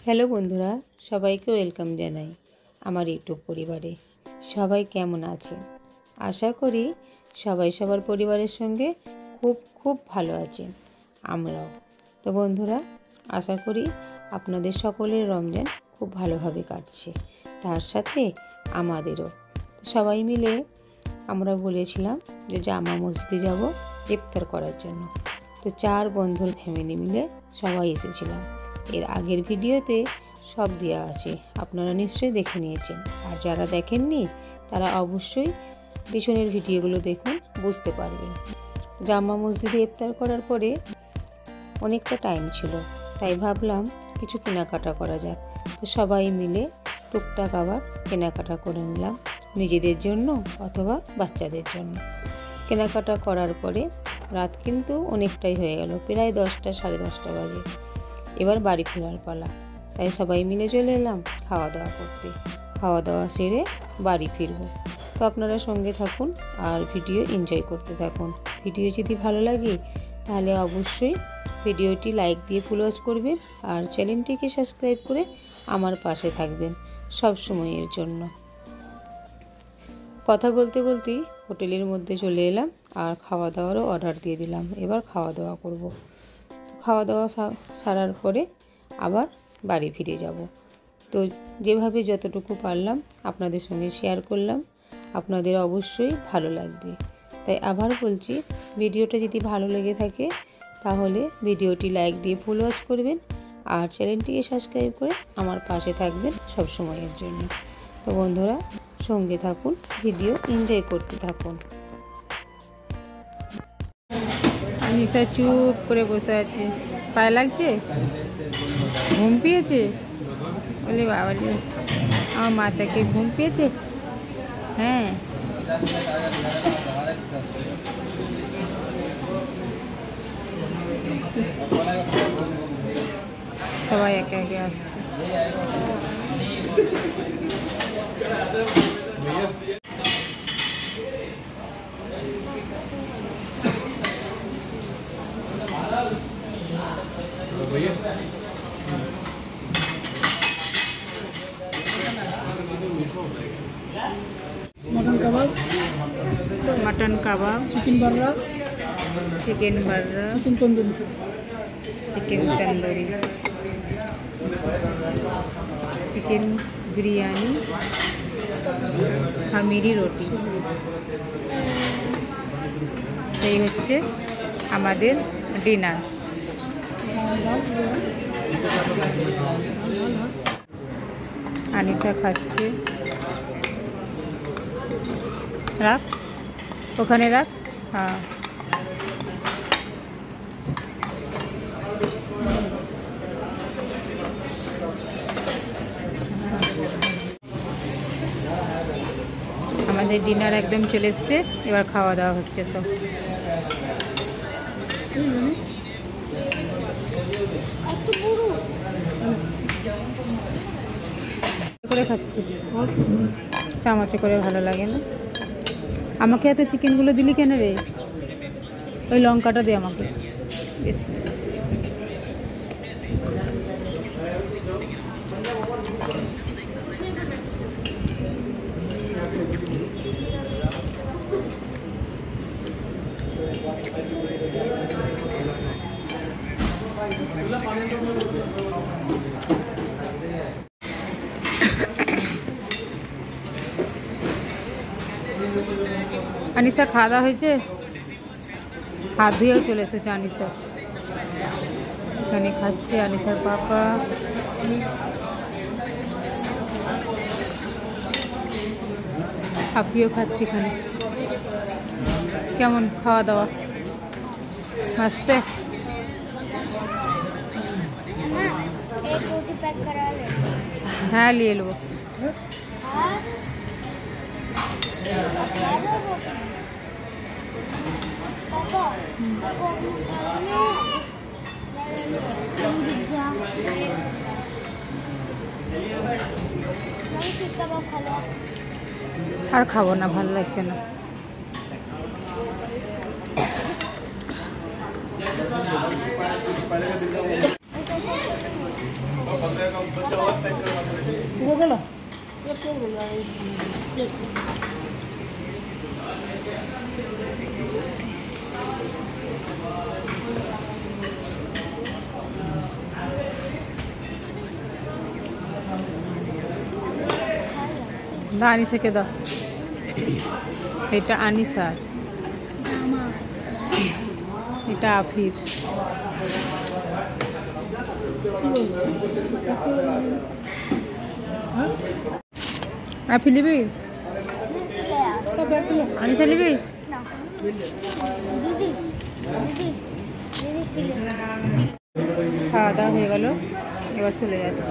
Hello বন্ধুরা, সবাইকে welcome জানাই আমার ইউটিউব পরিবারে। সবাই কেমন আছেন? আশা করি সবাই সবার পরিবারের সঙ্গে খুব ভালো আছেন। আমরাও তো বন্ধুরা, আশা করি আপনাদের সকলের রমজান খুব ভালোভাবে কাটছে, তার সাথে আমাদেরও। সবাই মিলে আমরা বলেছিলাম যে জামা মসজিদে যাব ইফতার করার জন্য। তো 4 বন্ধুর ফ্যামিলি মিলে সবাই এসেছিলাম। এর আগের ভিডিওতে সব দেওয়া আছে, আপনারা নিশ্চয়ই দেখে নিয়েছেন। আর যারা দেখেননি তারা অবশ্যই পিছনের ভিডিওগুলো দেখুন, বুঝতে পারবেন। জামা মসজিদে ইফতার করার পরে অনেকটা টাইম ছিল, তাই ভাবলাম কিছু কেনাকাটা করা যাক। তো সবাই মিলে টুকটাক আবার কেনাকাটা করে নিলাম, নিজেদের জন্য অথবা বাচ্চাদের জন্য। কেনাকাটা করার পরে রাত কিন্তু অনেকটাই হয়ে গেল, প্রায় 10টা সাড়ে 10টা বাজে। এবার বাড়ি ফেরার পালা, তাই সবাই মিলে চলে এলাম খাওয়া দাওয়া করতে। খাওয়া দাওয়া সেরে বাড়ি ফিরবো। তো আপনারা সঙ্গে থাকুন আর ভিডিও এনজয় করতে থাকুন। ভিডিও যদি ভালো লাগে তাহলে অবশ্যই ভিডিওটি লাইক দিয়ে ফুল ওয়াচ করবেন আর চ্যানেলটিকে সাবস্ক্রাইব করে আমার পাশে থাকবেন সব সময়ের জন্য। কথা বলতে বলতেই হোটেলের মধ্যে চলে এলাম আর খাওয়া দাওয়ারও অর্ডার দিয়ে দিলাম। এবার খাওয়া দাওয়া করব। খাওয়া দাওয়া সারার পরে আবার বাড়ি ফিরে যাব। তো যেভাবে যতটুকু পারলাম আপনাদের সঙ্গে শেয়ার করলাম, আপনাদের অবশ্যই ভালো লাগবে। তাই আবার বলছি, ভিডিওটা যদি ভালো লেগে থাকে তাহলে ভিডিওটি লাইক দিয়ে ফুল ওয়াচ করবেন আর চ্যানেলটিকে সাবস্ক্রাইব করে আমার পাশে থাকবেন সব সময়ের জন্য। তো বন্ধুরা, সঙ্গে থাকুন, ভিডিও এনজয় করতে থাকুন। নিশা চুপ করে বসে আছে, পায়ে লাগছে, ঘুম পেয়েছে। বলে বাবা, আমার মাথাকে ঘুম পেয়েছে। হ্যাঁ, সবাই একে একে আসছে। Mutton kebab, mutton kebab, chicken burra, chicken burra, chicken tandoori, chicken tandoori, chicken biryani, খামিরি রুটি। এই হচ্ছে আমাদের ডিনার। আনিশা খাচ্ছে। রাখ, ওখানে রাখ। হ্যাঁ, আমাদের ডিনার একদম চলে এসছে, এবার খাওয়া দাওয়া হচ্ছে সব। করে খাচ্ছি, চামচে করে ভালো লাগে না। আমাকে এত চিকেনগুলো দিলি কেন রে? ওই লঙ্কাটা দে আমাকে। বেশ, আনিশা খাওয়া দাওয়া হয়েছে? হাত ধুয়েও চলে এসেছে আনিশা, এখানে খাচ্ছে আনিশার পাপা। আপিও খাচ্ছে এখানে। কেমন খাওয়া দাওয়া? मस्त है। हाँ, ले लो। আর খাবো না, ভালো লাগছে না। দাঁড়ি থেকে দাও। এটা আনিসার, এটা আফির। আফি লিবি? আনিসা লিবি? খাওয়া দাওয়া হয়ে গেল, এবার চলে যাচ্ছে।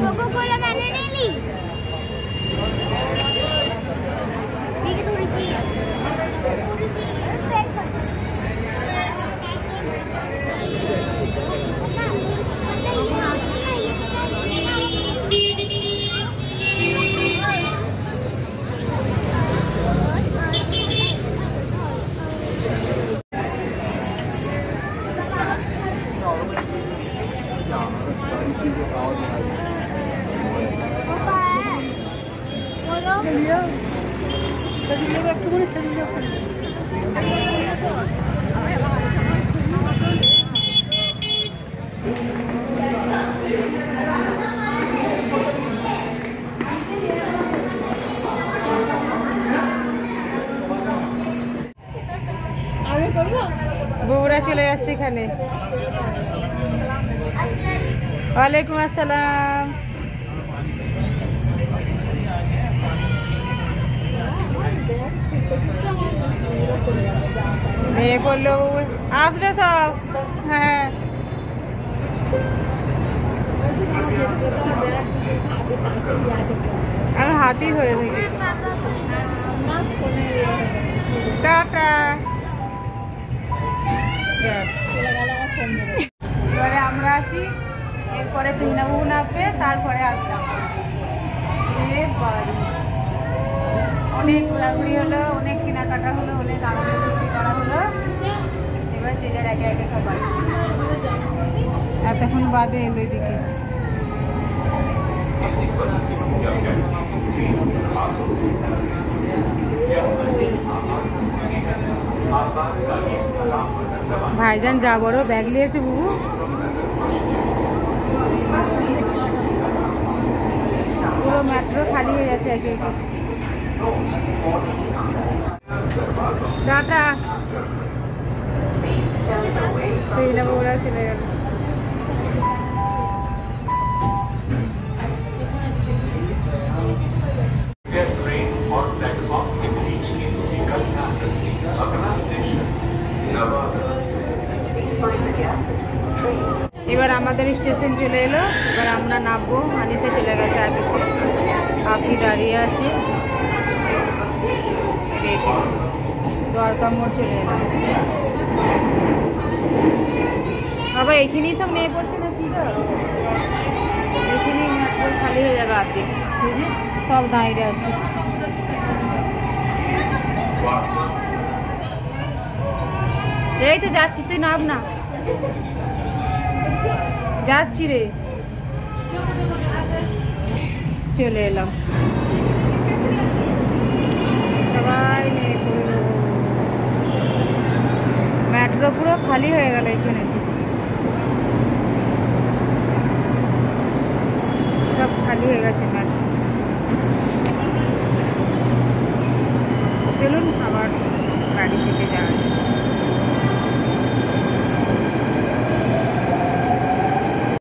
कोका-कोला मैंने नहीं ली। ठीक है थोड़ी सी पैक कर। বউরা চলে যাচ্ছে এখানে। ওয়ালাইকুম আসসালাম। মেয়ে বললো আসবে সব। হ্যাঁ আমি হাতই ধরে থাকি। টাটা। এবারে আমরা আছি, এরপরে তুহিনাবু নামবে, তারপরে আসলাম। অনেক ঘোরাঘুরি হলো, অনেক কেনাকাটা হলো, অনেক আনন্দ খুশি করা হলো। এবার যে যার একে একে সবাই এতক্ষণ বাদে এলো এদিকে। ভাইজান যা বড় ব্যাগ নিয়েছে বুবু। পুরো মেট্রো খালি হয়ে যাচ্ছে একে একে। টাটা। সেই না ওরা চলে গেল। এবার আমাদের স্টেশন চলে এলো, এবার আমরা নামবো। আনিসা চলে গেছে আগে, আপনি দাঁড়িয়ে আছে। দ্বারকা মোড় চলে এলাম। বাবা এখানেই সব নিয়ে পড়ছে না কি? এখানেই মেট্রো খালি হয়ে যাবে আর্ধেক, বুঝলি? সব দাঁড়িয়ে আছে। এই তো যাচ্ছি, তুই নাম না। যাচ্ছি রে, চলে এলাম। সবাই মেট্রো পুরো খালি হয়ে গেল এখানে, সব খালি হয়ে গেছে মেট্রো। চলুন আবার